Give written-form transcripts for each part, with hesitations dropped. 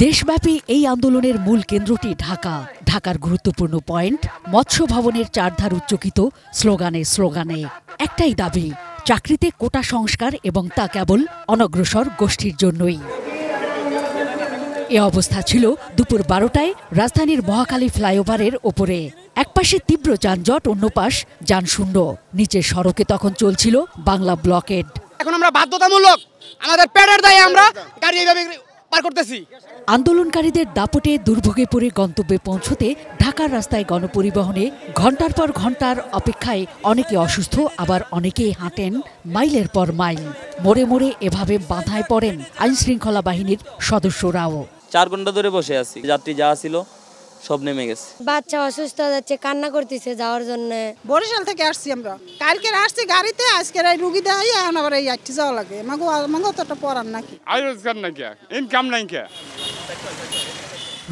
দেশব্যাপী এই আন্দোলনের মূল কেন্দ্রটি ঢাকা। ঢাকার গুরুত্বপূর্ণ পয়েন্ট মৎস্য ভবনের চারধার উচ্চকিত স্লোগানে স্লোগানে একটাই দাবি, চাকরিতে কোটা সংস্কার, এবং তা কেবল অনগ্রসর গোষ্ঠীর জন্যই। এ অবস্থা ছিল দুপুর 12টায় রাজধানীর মহাখালী ফ্লাইওভারের ওপরে। একপাশে তীব্র যানজট, অন্য পাশ যানশূন্য। নিচের সড়কে তখন চলছিল বাংলা ব্লকেড। এখন আমরা বাধ্যতামূলক আমাদের পেটের দায়ে আমরা গাড়ি এইভাবে পার করতেছি। আন্দোলনকারীদের দাপটে দুর্ভোগে পড়ে গন্তব্যে পৌঁছতে ঢাকার রাস্তায় গণপরিবহনে ঘণ্টার পর ঘণ্টার অপেক্ষায় অনেকে অসুস্থ, আবার অনেকেই হাঁটেন মাইলের পর মাইল। মোড়ে মোড়ে এভাবে বাধায় পড়েন আইনশৃঙ্খলা বাহিনীর সদস্যরাও। 4 ঘন্টা ধরে বসে আছি, যাত্রী যা ছিল সব নেমে গেছে। বাচ্চা অসুস্থ যাচ্ছে, কান্না করতেছে যাওয়ার জন্য। বরিশাল থেকে আসছি আমরা, কালকে আসছি গাড়িতে, আজকে রুগী দেয়, এখন আবার এই আটটি যাওয়া লাগে। মাগো তো একটা পড়ার নাকি ইনকাম নাই কে।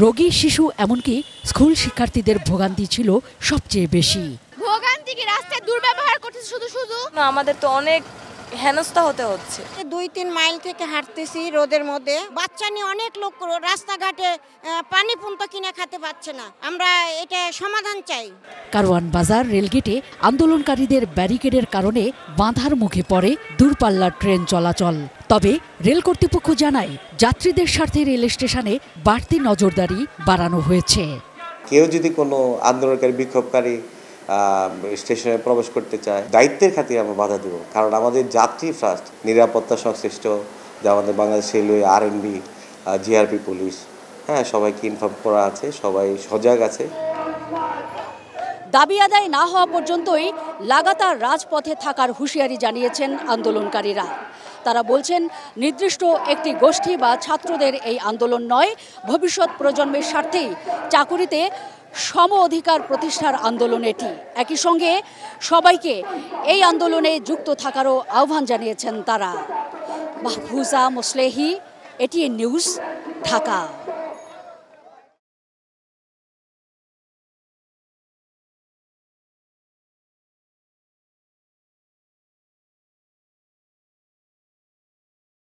রোগী, শিশু, এমনকি স্কুল শিক্ষার্থীদের ভোগান্তি ছিল সবচেয়ে বেশি। ভোগান্তি কি রাস্তায় দুর্ব্যবহার করতেছে শুধু না, আমাদের তো অনেক হেনস্থা হতে হচ্ছে। 2-3 মাইল থেকে হাঁটতেছি রোদের মধ্যে, বাচ্চা নিয়ে অনেক লোক রাস্তাঘাটে পানি পুন্ত কিনে খেতে পাচ্ছে না। আমরা এটা সমাধান চাই। কারওয়ান বাজার রেলগেটে আন্দোলনকারীদের ব্যারিকেডের কারণে বাঁধার মুখে পড়ে দূরপাল্লার ট্রেন চলাচল। তবে রেল কর্তৃপক্ষ জানায়, যাত্রীদের স্বার্থে রেল স্টেশনে বাড়তি নজরদারি বাড়ানো হয়েছে। কেউ যদি কোনো আন্দোলনকারী, বিক্ষোভকারী স্টেশনে প্রবেশ করতে চায়, দায়িত্বের খাতিরে আমরা বাধা দেব। কারণ আমাদের যাত্রী ফার্স্ট, নিরাপত্তা সংশ্লিষ্ট যে আমাদের Bangladesh railway, RNB, GRP, police, সবাইকে ইনফর্ম করা আছে, সবাই সজাগ আছে। দাবি আদায় না হওয়া পর্যন্তই লাগাতার রাজপথে থাকার হুঁশিয়ারি জানিয়েছেন আন্দোলনকারীরা। তারা বলছেন, নির্দিষ্ট একটি গোষ্ঠী বা ছাত্রদের এই আন্দোলন নয়, ভবিষ্যৎ প্রজন্মের স্বার্থেই চাকুরিতে সম অধিকার প্রতিষ্ঠার আন্দোলন এটি। একই সঙ্গে সবাইকে এই আন্দোলনে যুক্ত থাকারও আহ্বান জানিয়েছেন তারা। মাহফুজা মোসলেহি, এটিএন নিউজ, ঢাকা।